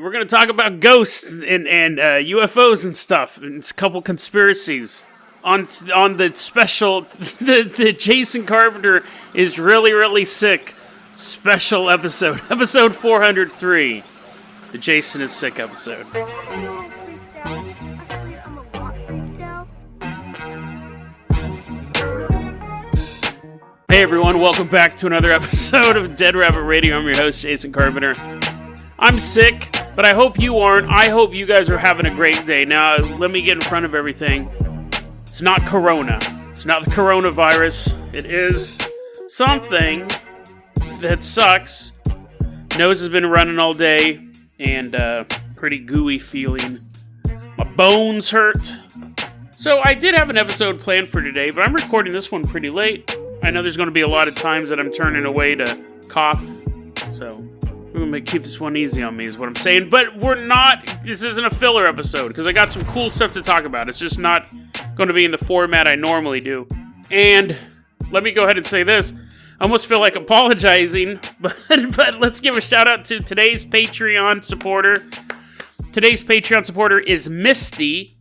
We're going to talk about ghosts and UFOs and stuff. And it's a couple conspiracies. On the special, the Jason Carpenter is really, really sick special episode. Episode 403. The Jason is sick episode. Hey everyone, welcome back to another episode of Dead Rabbit Radio. I'm your host, Jason Carpenter. I'm sick, but I hope you aren't. I hope you guys are having a great day. Now, let me get in front of everything. It's not Corona. It's not the coronavirus. It is something that sucks. Nose has been running all day, and pretty gooey feeling. My bones hurt. So I did have an episode planned for today, but I'm recording this one pretty late. I know there's going to be a lot of times that I'm turning away to cough, so we're going to keep this one easy on me is what I'm saying. But this isn't a filler episode, because I got some cool stuff to talk about. It's just not going to be in the format I normally do. And let me go ahead and say this. I almost feel like apologizing, but let's give a shout out to today's Patreon supporter. Today's Patreon supporter is Misty.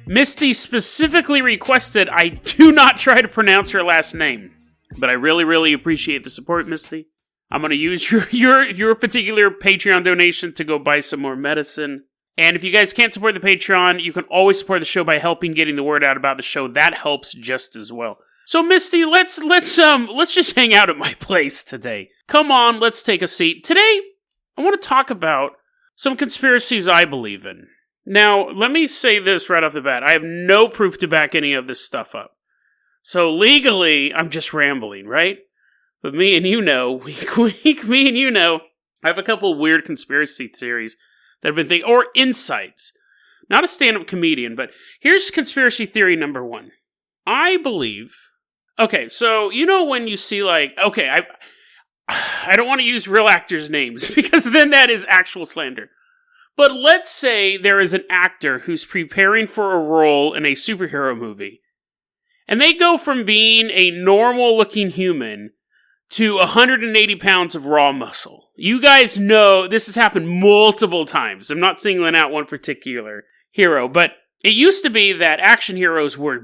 Misty specifically requested I do not try to pronounce her last name, but I really, really appreciate the support, Misty. I'm going to use your particular Patreon donation to go buy some more medicine. And if you guys can't support the Patreon, you can always support the show by helping getting the word out about the show. That helps just as well. So Misty, let's just hang out at my place today. Come on, let's take a seat. Today, I want to talk about some conspiracies I believe in. Now, let me say this right off the bat. I have no proof to back any of this stuff up. So legally, I'm just rambling, right? But me and you know, I have a couple weird conspiracy theories that I've been thinking, or insights. Not a stand-up comedian, but here's conspiracy theory number one. I believe, okay, so you know when you see I don't want to use real actors' names, because then that is actual slander. But let's say there is an actor who's preparing for a role in a superhero movie, and they go from being a normal-looking human to 180 pounds of raw muscle. You guys know this has happened multiple times. I'm not singling out one particular hero, but it used to be that action heroes were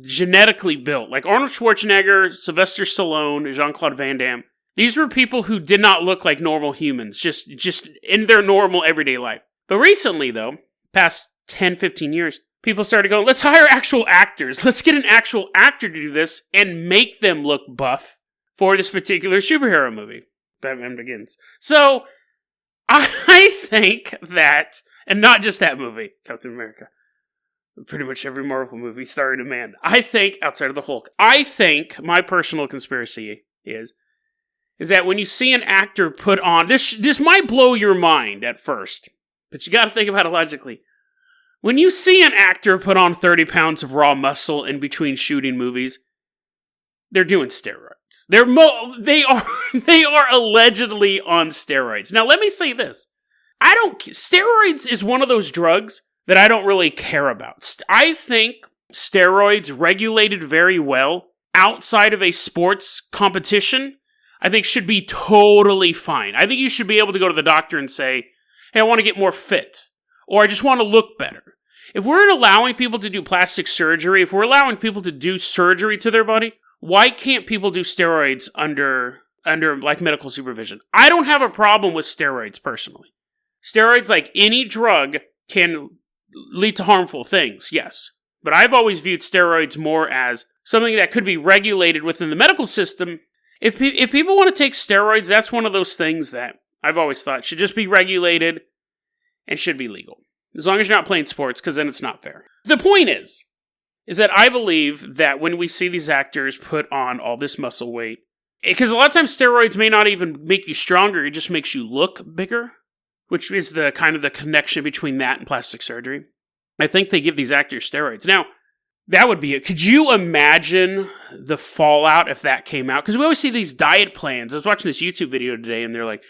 genetically built, like Arnold Schwarzenegger, Sylvester Stallone, Jean-Claude Van Damme. These were people who did not look like normal humans, just in their normal everyday life. But recently, though, past 10, 15 years, people started going, let's hire actual actors. Let's get an actual actor to do this and make them look buff for this particular superhero movie, Batman Begins. So, I think that, and not just that movie, Captain America, pretty much every Marvel movie starring a man. I think, outside of the Hulk, I think my personal conspiracy is that when you see an actor put on, this might blow your mind at first, but you gotta think about it logically. When you see an actor put on 30 pounds of raw muscle in between shooting movies, they're doing steroids. They are allegedly on steroids. Now let me say this. Steroids is one of those drugs that I don't really care about. I think steroids regulated very well outside of a sports competition, I think should be totally fine. I think you should be able to go to the doctor and say, hey, I want to get more fit, or I just want to look better. If we're allowing people to do plastic surgery, if we're allowing people to do surgery to their body, why can't people do steroids under like medical supervision? I don't have a problem with steroids personally. Steroids, like any drug, can lead to harmful things, yes. But I've always viewed steroids more as something that could be regulated within the medical system. If people want to take steroids, that's one of those things that I've always thought should just be regulated and should be legal. As long as you're not playing sports, because then it's not fair. The point is that I believe that when we see these actors put on all this muscle weight, because a lot of times steroids may not even make you stronger, it just makes you look bigger, which is the kind of the connection between that and plastic surgery. I think they give these actors steroids. Now, that would be it. Could you imagine the fallout if that came out? Because we always see these diet plans. I was watching this YouTube video today, and they're like,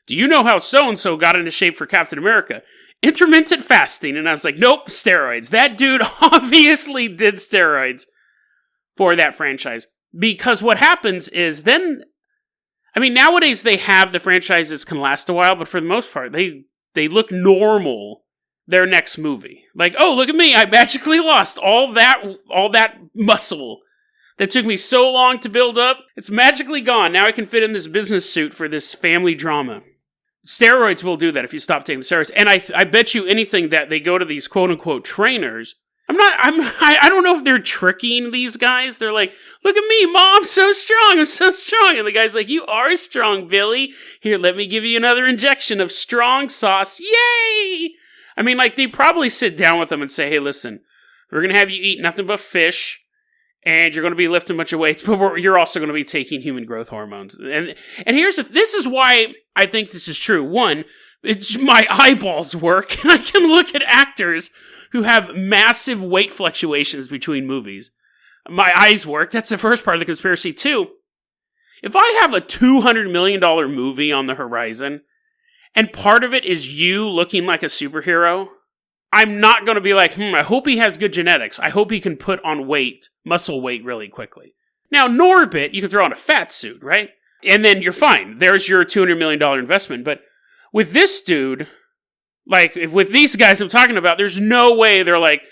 do you know how so-and-so got into shape for Captain America? Intermittent fasting. And I was like, nope, steroids. That dude obviously did steroids for that franchise. Because what happens is then, I mean, nowadays they have the franchises can last a while, but for the most part, they they look normal their next movie. Like, oh, look at me, I magically lost all that muscle that took me so long to build up. It's magically gone. Now I can fit in this business suit for this family drama. Steroids will do that if you stop taking the steroids. And I bet you anything that they go to these quote-unquote trainers. I don't know if they're tricking these guys. They're like, look at me, Mom, I'm so strong. And the guy's like, you are strong, Billy. Here, let me give you another injection of strong sauce. Yay! I mean, like, they probably sit down with them and say, hey, listen, we're going to have you eat nothing but fish. And you're going to be lifting a bunch of weights, but you're also going to be taking human growth hormones. And this is why I think this is true. One, my eyeballs work, and I can look at actors who have massive weight fluctuations between movies. My eyes work. That's the first part of the conspiracy. Two, if I have a $200 million movie on the horizon, and part of it is you looking like a superhero, I'm not going to be like, I hope he has good genetics. I hope he can put on muscle weight really quickly. Now, Norbit, you can throw on a fat suit, right? And then you're fine. There's your $200 million investment. But with this dude, like, with these guys I'm talking about, there's no way they're, like,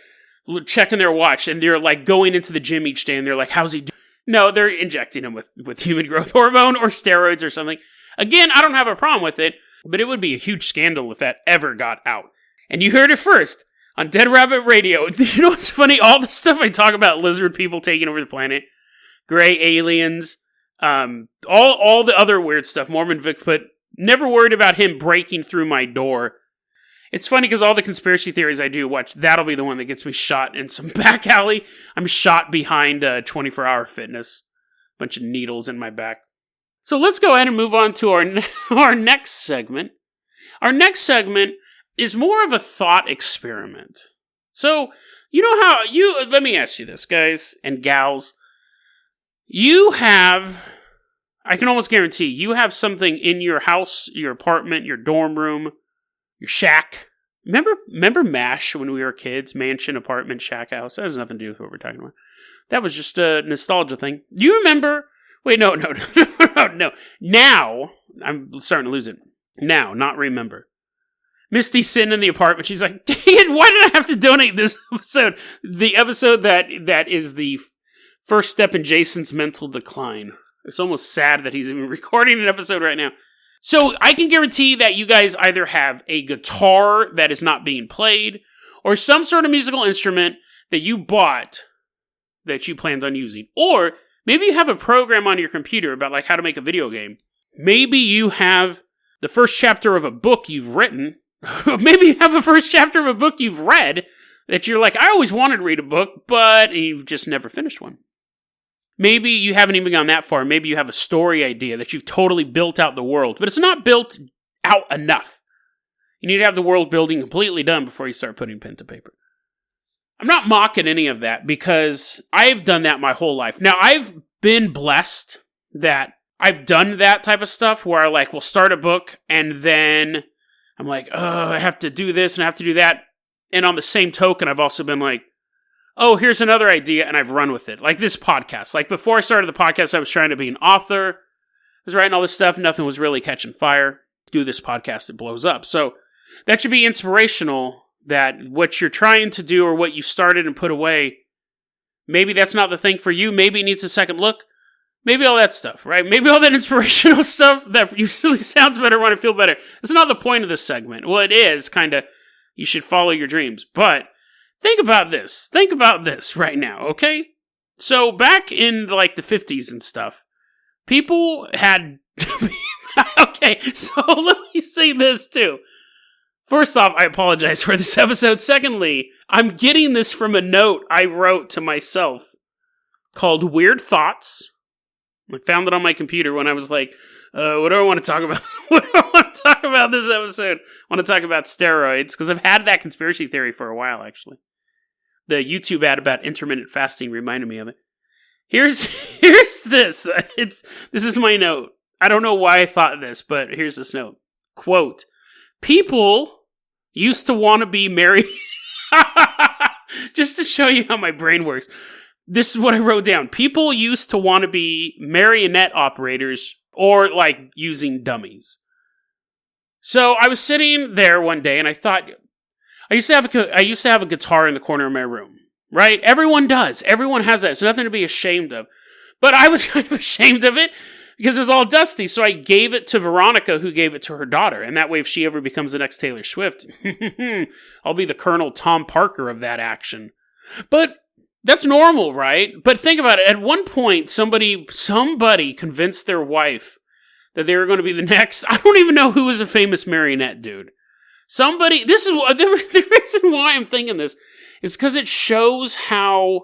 checking their watch and they're, like, going into the gym each day and they're like, how's he doing? No, they're injecting him with human growth hormone or steroids or something. Again, I don't have a problem with it, but it would be a huge scandal if that ever got out. And you heard it first on Dead Rabbit Radio. You know what's funny? All the stuff I talk about lizard people taking over the planet, gray aliens, all the other weird stuff, Mormon Bigfoot, never worried about him breaking through my door. It's funny because all the conspiracy theories I do watch, that'll be the one that gets me shot in some back alley. I'm shot behind 24-hour fitness. Bunch of needles in my back. So let's go ahead and move on to our next segment. Our next segment is more of a thought experiment. So, you know how let me ask you this, guys and gals. I can almost guarantee, you have something in your house, your apartment, your dorm room, your shack. Remember MASH when we were kids? Mansion, apartment, shack house. That has nothing to do with what we're talking about. That was just a nostalgia thing. You remember? Wait, no. Now, I'm starting to lose it. Now, not remember. Misty's sitting in the apartment. She's like, dang it, why did I have to donate this episode? The episode that is the first step in Jason's mental decline. It's almost sad that he's even recording an episode right now. So I can guarantee that you guys either have a guitar that is not being played, or some sort of musical instrument that you bought that you planned on using. Or maybe you have a program on your computer about like how to make a video game. Maybe you have the first chapter of a book you've written. Maybe you have a first chapter of a book you've read that you're like, I always wanted to read a book, but you've just never finished one. Maybe you haven't even gone that far. Maybe you have a story idea that you've totally built out the world, but it's not built out enough. You need to have the world building completely done before you start putting pen to paper. I'm not mocking any of that because I've done that my whole life. Now, I've been blessed that I've done that type of stuff where I will start a book and then I'm like, oh, I have to do this and I have to do that. And on the same token, I've also been like, oh, here's another idea, and I've run with it. Like this podcast. Like before I started the podcast, I was trying to be an author. I was writing all this stuff. Nothing was really catching fire. Do this podcast, it blows up. So that should be inspirational that what you're trying to do or what you started and put away, maybe that's not the thing for you. Maybe it needs a second look. Maybe all that stuff, right? Maybe all that inspirational stuff that usually sounds better when I feel better. That's not the point of this segment. Well, it is kind of, you should follow your dreams. But think about this. Think about this right now, okay? So back in the 50s and stuff, people had... Okay, so let me say this too. First off, I apologize for this episode. Secondly, I'm getting this from a note I wrote to myself called Weird Thoughts. I found it on my computer when I was like, what do I want to talk about? What do I want to talk about this episode? I want to talk about steroids, because I've had that conspiracy theory for a while, actually. The YouTube ad about intermittent fasting reminded me of it. Here's this. This is my note. I don't know why I thought this, but here's this note. Quote, people used to want to be married. Just to show you how my brain works. This is what I wrote down. People used to want to be marionette operators or using dummies. So I was sitting there one day and I thought, I used to have a guitar in the corner of my room, right? Everyone does. Everyone has that. It's nothing to be ashamed of. But I was kind of ashamed of it because it was all dusty. So I gave it to Veronica, who gave it to her daughter. And that way, if she ever becomes the next Taylor Swift, I'll be the Colonel Tom Parker of that action. But that's normal, right? But think about it. At one point, somebody convinced their wife that they were going to be the next. I don't even know who was a famous marionette dude. This is the reason why I'm thinking this is because it shows how,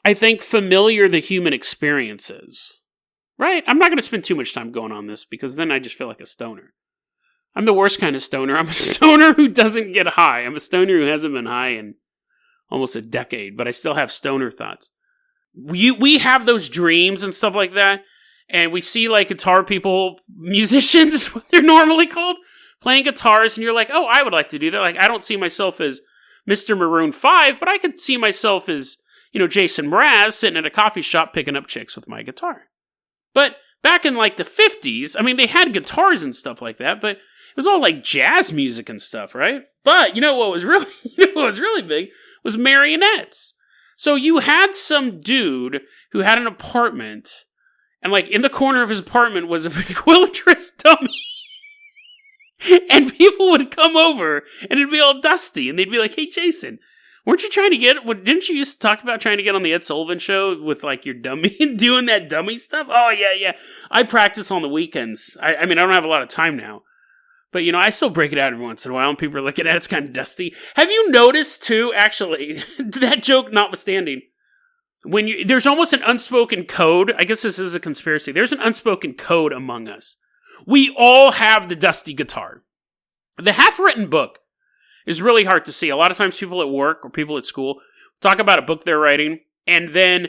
I think, familiar the human experience is. Right? I'm not going to spend too much time going on this because then I just feel like a stoner. I'm the worst kind of stoner. I'm a stoner who doesn't get high. I'm a stoner who hasn't been high in almost a decade, but I still have stoner thoughts. We have those dreams and stuff like that. And we see, like, guitar people, musicians is what they're normally called, playing guitars, and you're like, oh, I would like to do that. Like, I don't see myself as Mr. Maroon 5, but I could see myself as, Jason Mraz sitting at a coffee shop picking up chicks with my guitar. But back in, like, the 50s, I mean, they had guitars and stuff like that, but it was all, like, jazz music and stuff, right? But, what was really big was marionettes. So you had some dude who had an apartment, and, like, in the corner of his apartment was a ventriloquist dummy. And people would come over, and it'd be all dusty, and they'd be like, hey, Jason, didn't you used to talk about trying to get on the Ed Sullivan Show with, like, your dummy, doing that dummy stuff? Oh, yeah. I practice on the weekends. I mean, I don't have a lot of time now. But, I still break it out every once in a while, and people are looking at it, it's kind of dusty. Have you noticed, too, actually, that joke notwithstanding, there's almost an unspoken code. I guess this is a conspiracy. There's an unspoken code among us. We all have the dusty guitar. The half-written book is really hard to see. A lot of times people at work or people at school talk about a book they're writing, and then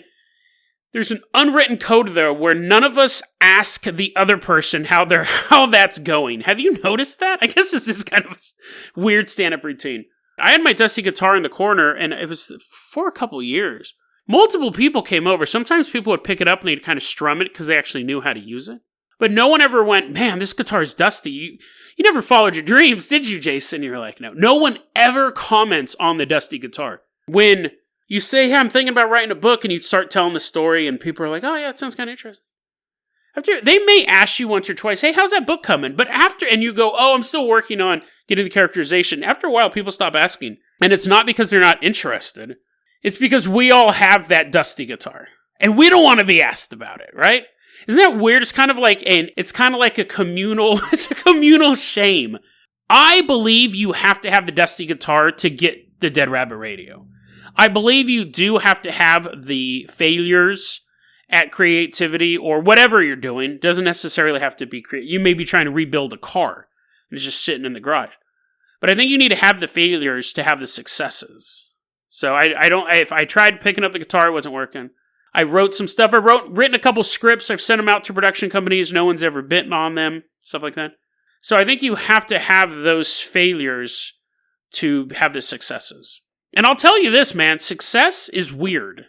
there's an unwritten code there where none of us ask the other person how that's going. Have you noticed that? I guess this is kind of a weird stand-up routine. I had my dusty guitar in the corner, and it was for a couple years. Multiple people came over. Sometimes people would pick it up and they'd kind of strum it because they actually knew how to use it. But no one ever went, man, this guitar's dusty. You never followed your dreams, did you, Jason? You're like, no. No one ever comments on the dusty guitar. When you say, hey, I'm thinking about writing a book, and you start telling the story, and people are like, oh, yeah, it sounds kind of interesting. They may ask you once or twice, hey, how's that book coming? But and you go, oh, I'm still working on getting the characterization. After a while, people stop asking. And it's not because they're not interested. It's because we all have that dusty guitar. And we don't want to be asked about it, right? Isn't that weird? It's kind of like a communal, it's a communal shame. I believe you have to have the dusty guitar to get the Dead Rabbit Radio. I believe you do have to have the failures at creativity or whatever you're doing. Doesn't necessarily have to be creative. You may be trying to rebuild a car and it's just sitting in the garage. But I think you need to have the failures to have the successes. So if I tried picking up the guitar, it wasn't working. I wrote some stuff. Written a couple scripts. I've sent them out to production companies. No one's ever bitten on them. Stuff like that. So I think you have to have those failures to have the successes. And I'll tell you this, man. Success is weird.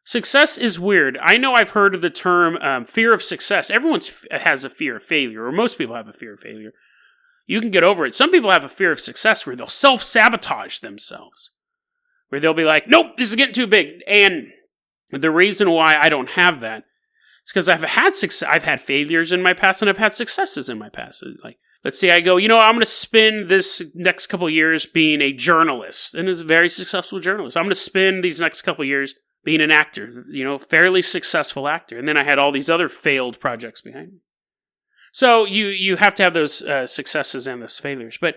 Success is weird. I know I've heard of the term fear of success. Everyone has a fear of failure, or most people have a fear of failure. You can get over it. Some people have a fear of success where they'll self-sabotage themselves. Where they'll be like, nope, this is getting too big. And the reason why I don't have that is because I've had failures in my past and I've had successes in my past. Like, let's say I go, I'm going to spend this next couple of years being a journalist, and is a very successful journalist. I'm going to spend these next couple of years being an actor, fairly successful actor. And then I had all these other failed projects behind me. So you have to have those successes and those failures. But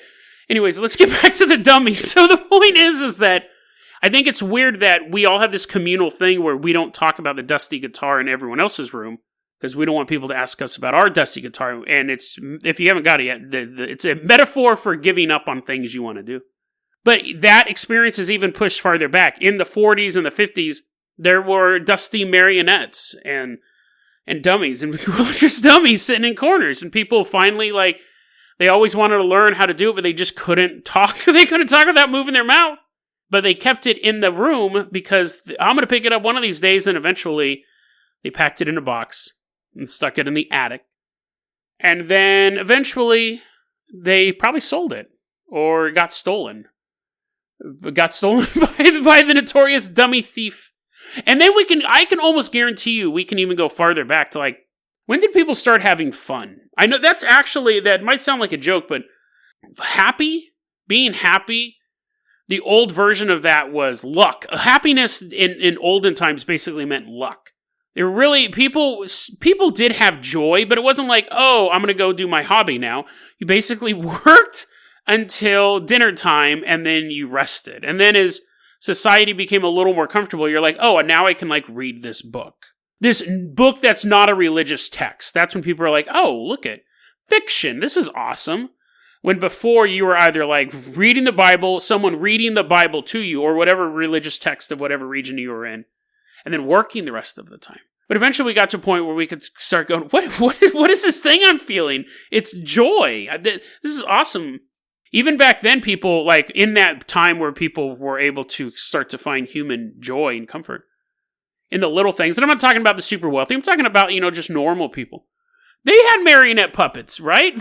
anyways, let's get back to the dummy. So the point is that I think it's weird that we all have this communal thing where we don't talk about the dusty guitar in everyone else's room because we don't want people to ask us about our dusty guitar. And it's, if you haven't got it yet, it's a metaphor for giving up on things you want to do. But that experience is even pushed farther back. In the 40s and the 50s, there were dusty marionettes and dummies and just dummies sitting in corners. And people finally, they always wanted to learn how to do it, but they just couldn't talk. They couldn't talk without moving their mouth. But they kept it in the room because I'm going to pick it up one of these days, and eventually they packed it in a box and stuck it in the attic. And then eventually they probably sold it or got stolen. Got stolen by the notorious dummy thief. And then I can almost guarantee you we can even go farther back to like, when did people start having fun? I know that might sound like a joke, but being happy, the old version of that was luck. Happiness in olden times basically meant luck. It really, people did have joy, but it wasn't like, oh, I'm going to go do my hobby now. You basically worked until dinner time, and then you rested. And then as society became a little more comfortable, you're like, oh, and now I can like read this book. This book that's not a religious text. That's when people are like, oh, look at fiction. This is awesome. When before you were either like reading the Bible, someone reading the Bible to you, or whatever religious text of whatever region you were in, and then working the rest of the time. But eventually we got to a point where we could start going, what is this thing I'm feeling? It's joy. This is awesome. Even back then, people, like, in that time where people were able to start to find human joy and comfort in the little things, and I'm not talking about the super wealthy, I'm talking about, just normal people. They had marionette puppets, right?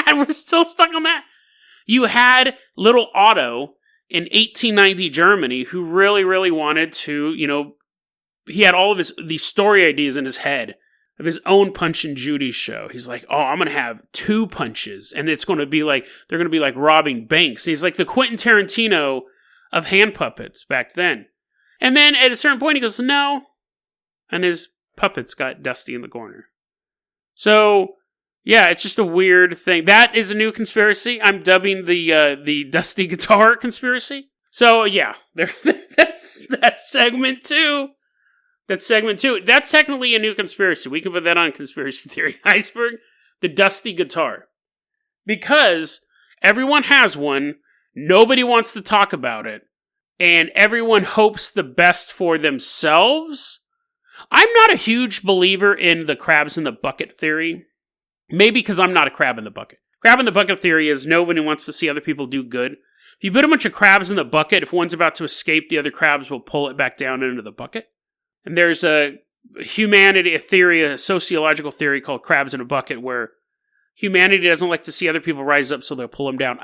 We're still stuck on that. You had little Otto in 1890 Germany who really, really wanted to, he had all of these story ideas in his head of his own Punch and Judy show. He's like, oh, I'm going to have 2 punches, and it's going to be like, they're going to be like robbing banks. And he's like the Quentin Tarantino of hand puppets back then. And then at a certain point he goes, no. And his puppets got dusty in the corner. So, yeah, it's just a weird thing. That is a new conspiracy. I'm dubbing the dusty guitar conspiracy. So, yeah, that's segment 2. That's segment 2. That's technically a new conspiracy. We can put that on conspiracy theory iceberg. The dusty guitar. Because everyone has one. Nobody wants to talk about it. And everyone hopes the best for themselves. I'm not a huge believer in the crabs in the bucket theory. Maybe because I'm not a crab in the bucket. Crab in the bucket theory is nobody wants to see other people do good. If you put a bunch of crabs in the bucket, if one's about to escape, the other crabs will pull it back down into the bucket. And there's a sociological theory called crabs in a bucket, where humanity doesn't like to see other people rise up, so they'll pull them down.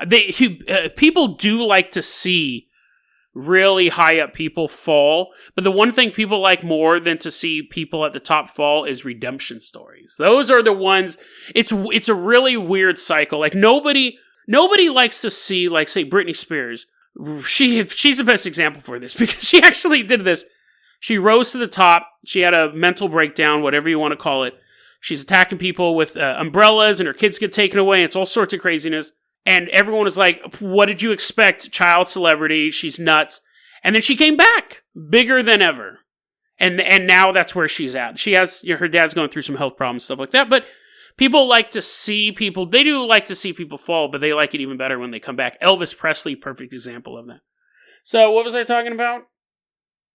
People do like to see really high up people fall, but the one thing people like more than to see people at the top fall is redemption stories. Those are the ones. It's a really weird cycle. Like nobody likes to see, like, say, Britney Spears. She's the best example for this because she actually did this. She rose to the top. She had a mental breakdown, whatever you want to call it. She's attacking people with umbrellas, and her kids get taken away. It's all sorts of craziness. And everyone was like, what did you expect? Child celebrity. She's nuts. And then she came back bigger than ever. And now that's where she's at. She has, her dad's going through some health problems, stuff like that. But people like to see people, they do like to see people fall, but they like it even better when they come back. Elvis Presley, perfect example of that. So what was I talking about?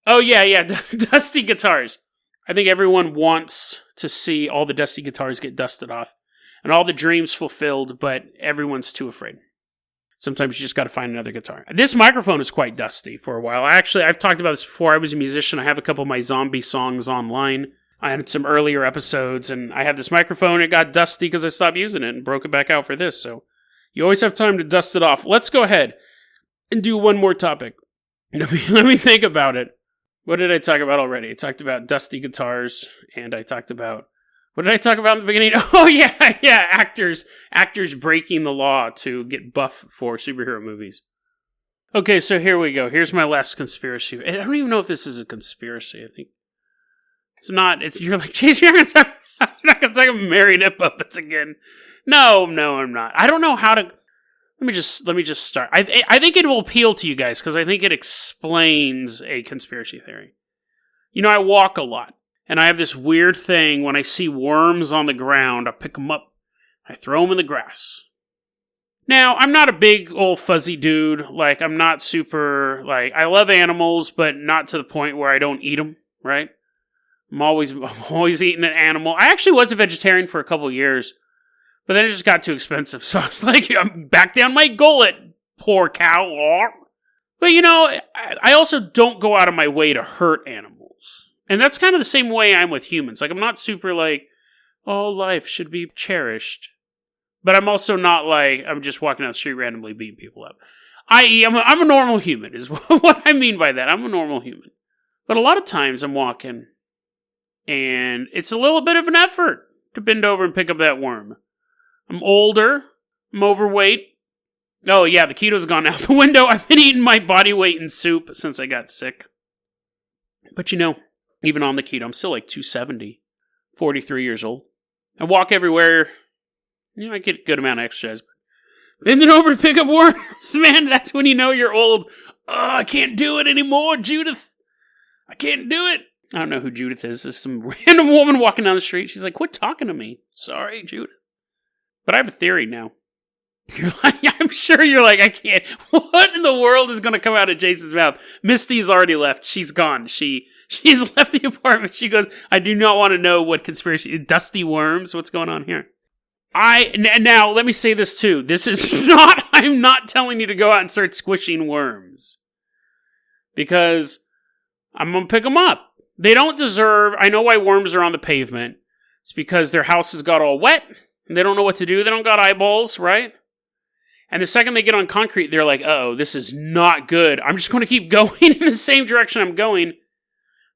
Oh, yeah, dusty guitars. I think everyone wants to see all the dusty guitars get dusted off and all the dreams fulfilled, but everyone's too afraid. Sometimes you just got to find another guitar. This microphone is quite dusty for a while. I've talked about this before. I was a musician. I have a couple of my zombie songs online. I had some earlier episodes, and I had this microphone. It got dusty because I stopped using it and broke it back out for this. So you always have time to dust it off. Let's go ahead and do one more topic. Let me think about it. What did I talk about already? I talked about dusty guitars, and I talked about... What did I talk about in the beginning? Oh, yeah, actors breaking the law to get buff for superhero movies. Okay, so here we go. Here's my last conspiracy. I don't even know if this is a conspiracy. I think it's not. You're like, Chase, you're not going to talk about marionette puppets again. No, I'm not. I don't know how to... Let me just start. I think it will appeal to you guys because I think it explains a conspiracy theory. I walk a lot, and I have this weird thing when I see worms on the ground, I pick them up, I throw them in the grass. Now, I'm not a big old fuzzy dude. Like, I'm not super, like, I love animals, but not to the point where I don't eat them, right? I'm always eating an animal. I actually was a vegetarian for a couple years. But then it just got too expensive, so I was like, I'm back down my gullet, poor cow. But, I also don't go out of my way to hurt animals. And that's kind of the same way I'm with humans. Like, I'm not super like, oh, life should be cherished. But I'm also not like, I'm just walking down the street randomly beating people up. I'm a normal human, is what I mean by that. I'm a normal human. But a lot of times I'm walking, and it's a little bit of an effort to bend over and pick up that worm. I'm older. I'm overweight. Oh, yeah, the keto's gone out the window. I've been eating my body weight in soup since I got sick. But even on the keto, I'm still like 270, 43 years old. I walk everywhere. I get a good amount of exercise. Bending over to pick up worms, man, that's when you know you're old. Oh, I can't do it anymore, Judith. I can't do it. I don't know who Judith is. There's some random woman walking down the street. She's like, quit talking to me. Sorry, Judith. But I have a theory now. I'm sure you're like, I can't. What in the world is going to come out of Jason's mouth? Misty's already left. She's gone. She's left the apartment. She goes, I do not want to know what conspiracy. Dusty worms? What's going on here? Now, let me say this too. This is not, I'm not telling you to go out and start squishing worms. Because I'm going to pick them up. They don't deserve, I know why worms are on the pavement. It's because their house has got all wet. And they don't know what to do. They don't got eyeballs, right? And the second they get on concrete, they're like, uh-oh, this is not good. I'm just going to keep going in the same direction I'm going.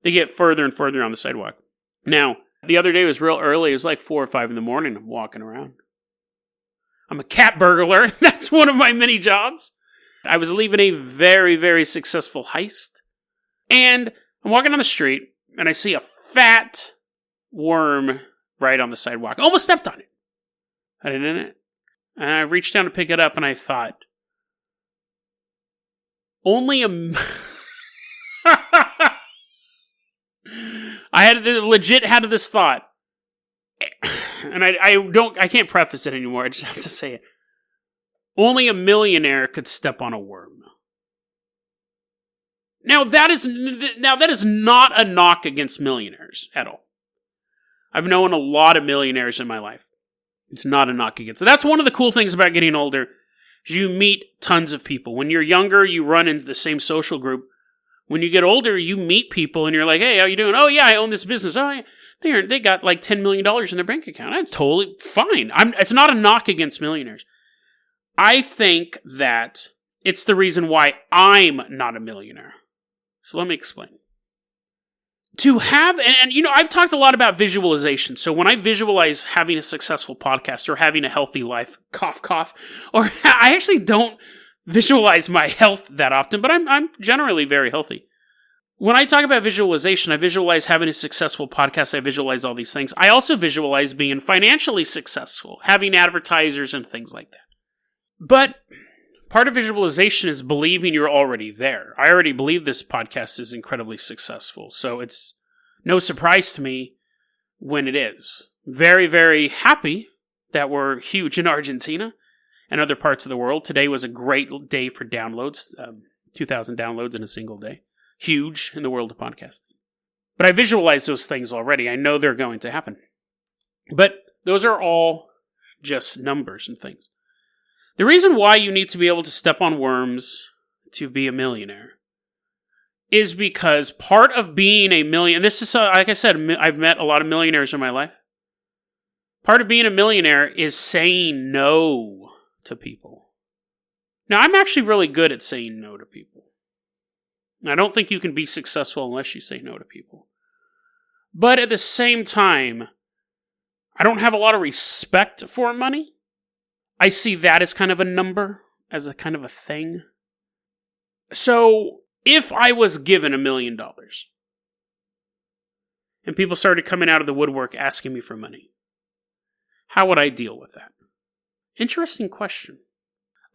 They get further and further on the sidewalk. Now, the other day was real early. It was like 4 or 5 in the morning. I'm walking around. I'm a cat burglar. That's one of my many jobs. I was leaving a very, very successful heist. And I'm walking on the street, and I see a fat worm right on the sidewalk. I almost stepped on it. I didn't. And I reached down to pick it up, and I thought, I legit had this thought, and I can't preface it anymore. I just have to say it. Only a millionaire could step on a worm. Now that is not a knock against millionaires at all. I've known a lot of millionaires in my life. It's not a knock against it. That's one of the cool things about getting older. Is you meet tons of people. When you're younger, you run into the same social group. When you get older, you meet people and you're like, hey, how you doing? Oh, yeah, I own this business. Oh, yeah, they got like $10 million in their bank account. I'm totally fine. It's not a knock against millionaires. I think that it's the reason why I'm not a millionaire. So let me explain. To have, and I've talked a lot about visualization. So when I visualize having a successful podcast or having a healthy life, cough, cough, or I actually don't visualize my health that often, but I'm generally very healthy. When I talk about visualization, I visualize having a successful podcast. I visualize all these things. I also visualize being financially successful, having advertisers and things like that. But part of visualization is believing you're already there. I already believe this podcast is incredibly successful, so it's no surprise to me when it is. Very, very happy that we're huge in Argentina and other parts of the world. Today was a great day for downloads, 2,000 downloads in a single day. Huge in the world of podcasting. But I visualize those things already. I know they're going to happen. But those are all just numbers and things. The reason why you need to be able to step on worms to be a millionaire is because part of being a millionaire, this is, like I said, I've met a lot of millionaires in my life. Part of being a millionaire is saying no to people. Now, I'm actually really good at saying no to people. I don't think you can be successful unless you say no to people. But at the same time, I don't have a lot of respect for money. I see that as kind of a number, as a kind of a thing. So, if I was given $1 million, and people started coming out of the woodwork asking me for money, how would I deal with that? Interesting question.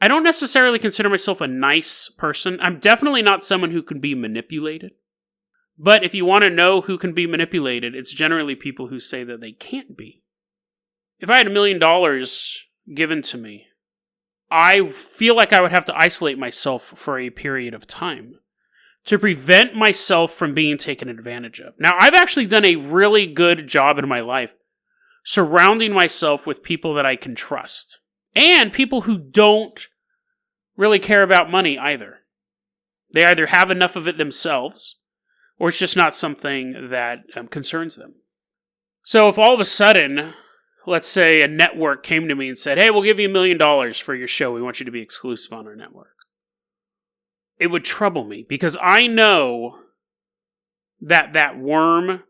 I don't necessarily consider myself a nice person. I'm definitely not someone who can be manipulated. But if you want to know who can be manipulated, it's generally people who say that they can't be. If I had $1 million given to me, I feel like I would have to isolate myself for a period of time to prevent myself from being taken advantage of. Now, I've actually done a really good job in my life surrounding myself with people that I can trust and people who don't really care about money either. They either have enough of it themselves or it's just not something that concerns them. So if all of a sudden, let's say a network came to me and said, hey, we'll give you $1 million for your show. We want you to be exclusive on our network. It would trouble me because I know that worm,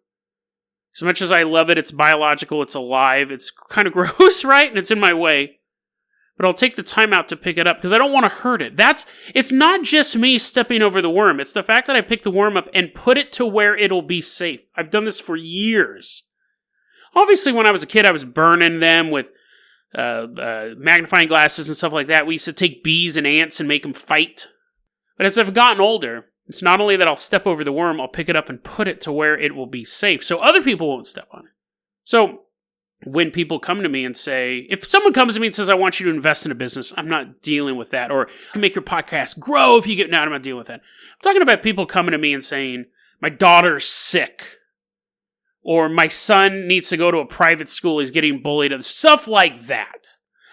as much as I love it, it's biological, it's alive, it's kind of gross, right? And it's in my way. But I'll take the time out to pick it up because I don't want to hurt it. It's not just me stepping over the worm. It's the fact that I pick the worm up and put it to where it'll be safe. I've done this for years. Obviously, when I was a kid, I was burning them with magnifying glasses and stuff like that. We used to take bees and ants and make them fight. But as I've gotten older, it's not only that I'll step over the worm, I'll pick it up and put it to where it will be safe, so other people won't step on it. So when people come to me and say, if someone comes to me and says, I want you to invest in a business, I'm not dealing with that. Or make your podcast grow if you get, no, I'm not dealing with that. I'm talking about people coming to me and saying, my daughter's sick. Or my son needs to go to a private school, he's getting bullied, and stuff like that.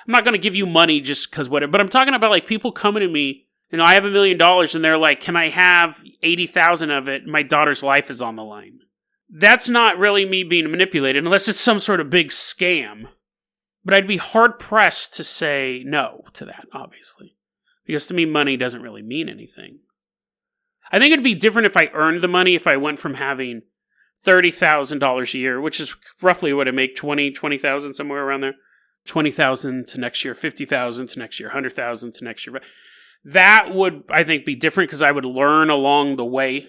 I'm not going to give you money just because whatever, but I'm talking about like people coming to me, I have $1 million and they're like, can I have 80,000 of it? My daughter's life is on the line. That's not really me being manipulated unless it's some sort of big scam. But I'd be hard pressed to say no to that, obviously. Because to me, money doesn't really mean anything. I think it'd be different if I earned the money, if I went from having $30,000 a year, which is roughly what I make, 20,000, somewhere around there. 20,000 to next year, 50,000 to next year, 100,000 to next year. That would, I think, be different because I would learn along the way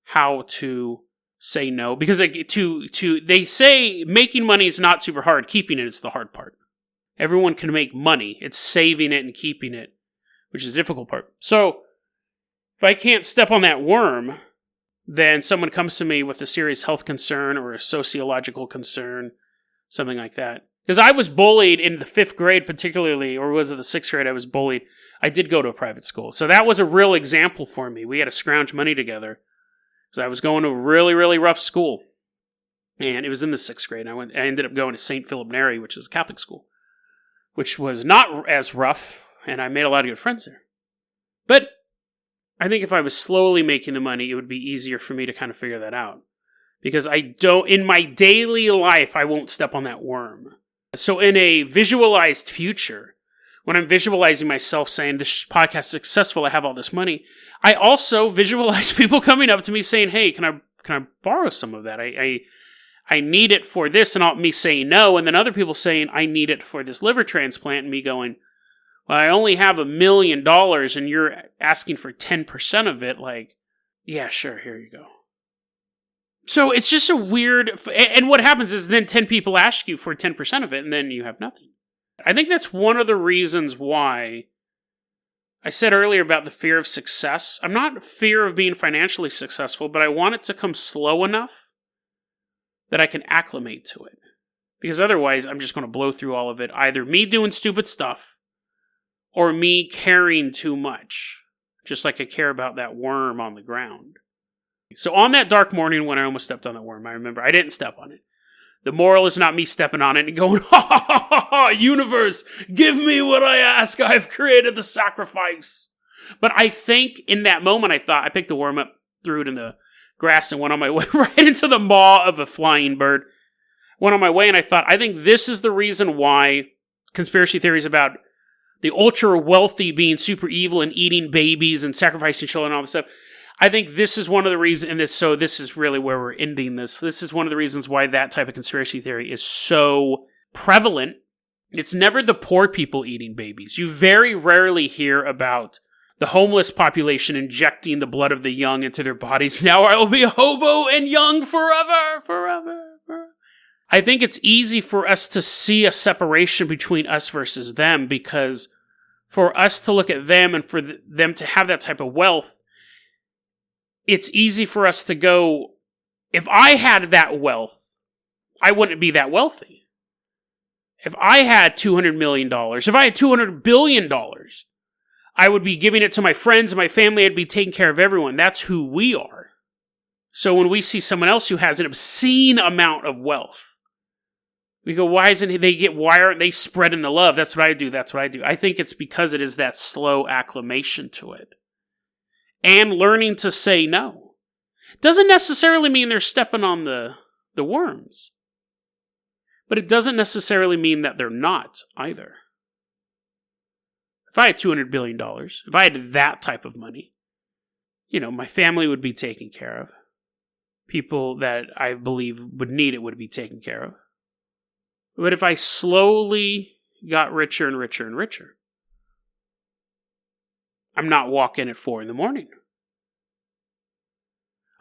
how to say no. Because they say making money is not super hard. Keeping it is the hard part. Everyone can make money. It's saving it and keeping it, which is the difficult part. So, if I can't step on that worm, then someone comes to me with a serious health concern or a sociological concern, something like that. Because I was bullied in the 5th grade particularly, or was it the 6th grade I was bullied? I did go to a private school. So that was a real example for me. We had to scrounge money together. Because I was going to a really, really rough school. And it was in the 6th grade. I ended up going to St. Philip Neri, which is a Catholic school. Which was not as rough, and I made a lot of good friends there. But I think if I was slowly making the money, it would be easier for me to kind of figure that out. Because in my daily life, I won't step on that worm. So in a visualized future, when I'm visualizing myself saying this podcast is successful, I have all this money, I also visualize people coming up to me saying, hey, can I borrow some of that? I need it for this, and me saying no, and then other people saying I need it for this liver transplant, and me going, well, I only have $1 million, and you're asking for 10% of it, like, yeah, sure, here you go. So it's just a weird, and what happens is then 10 people ask you for 10% of it, and then you have nothing. I think that's one of the reasons why I said earlier about the fear of success. I'm not fear of being financially successful, but I want it to come slow enough that I can acclimate to it. Because otherwise, I'm just going to blow through all of it. Either me doing stupid stuff, or me caring too much. Just like I care about that worm on the ground. So on that dark morning when I almost stepped on that worm, I remember I didn't step on it. The moral is not me stepping on it and going, ha ha ha ha ha, universe, give me what I ask. I've created the sacrifice. But I think in that moment I picked the worm up, threw it in the grass and went on my way right into the maw of a flying bird. Went on my way and I thought, I think this is the reason why conspiracy theories about the ultra wealthy being super evil and eating babies and sacrificing children and all this stuff. I think this is one of the reasons, and this is really where we're ending this. This is one of the reasons why that type of conspiracy theory is so prevalent. It's never the poor people eating babies. You very rarely hear about the homeless population injecting the blood of the young into their bodies. Now I will be a hobo and young forever, forever, forever. I think it's easy for us to see a separation between us versus them, because for us to look at them and for them to have that type of wealth, it's easy for us to go, if I had that wealth, I wouldn't be that wealthy. If I had $200 million, if I had $200 billion, I would be giving it to my friends and my family. I'd be taking care of everyone. That's who we are. So when we see someone else who has an obscene amount of wealth, we go, why aren't they spreading the love? That's what I do. That's what I do. I think it's because it is that slow acclimation to it. And learning to say no. Doesn't necessarily mean they're stepping on the worms. But it doesn't necessarily mean that they're not either. If I had $200 billion, if I had that type of money, my family would be taken care of. People that I believe would need it would be taken care of. But if I slowly got richer and richer and richer, I'm not walking at 4 a.m.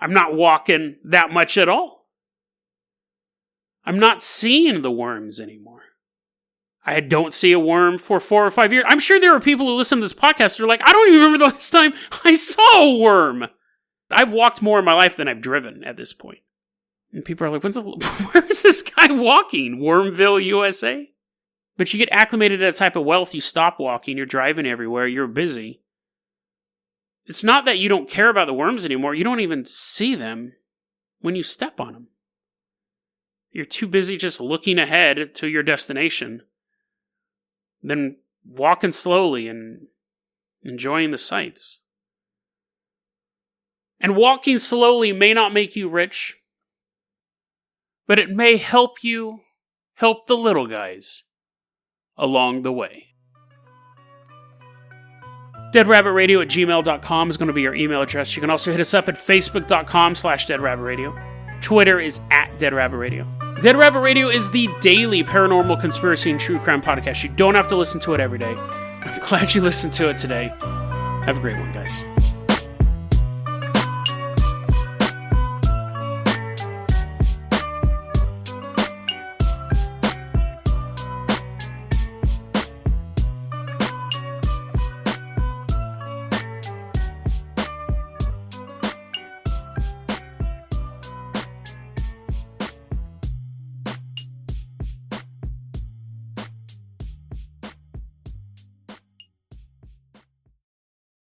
I'm not walking that much at all. I'm not seeing the worms anymore. I don't see a worm for 4 or 5 years. I'm sure there are people who listen to this podcast who are like, I don't even remember the last time I saw a worm. I've walked more in my life than I've driven at this point. And people are like, where is this guy walking? Wormville, USA? But you get acclimated to that type of wealth, you stop walking, you're driving everywhere, you're busy. It's not that you don't care about the worms anymore, you don't even see them when you step on them. You're too busy just looking ahead to your destination, then walking slowly and enjoying the sights. And walking slowly may not make you rich, but it may help you help the little guys along the way. deadrabbitradio@gmail.com is going to be your email address. You can also hit us up at facebook.com/deadrabbitradio. Twitter is @deadrabbitradio. Dead Rabbit Radio is the daily paranormal conspiracy and true crime podcast. You don't have to listen to it every day. I'm glad you listened to it today. Have a great one, guys.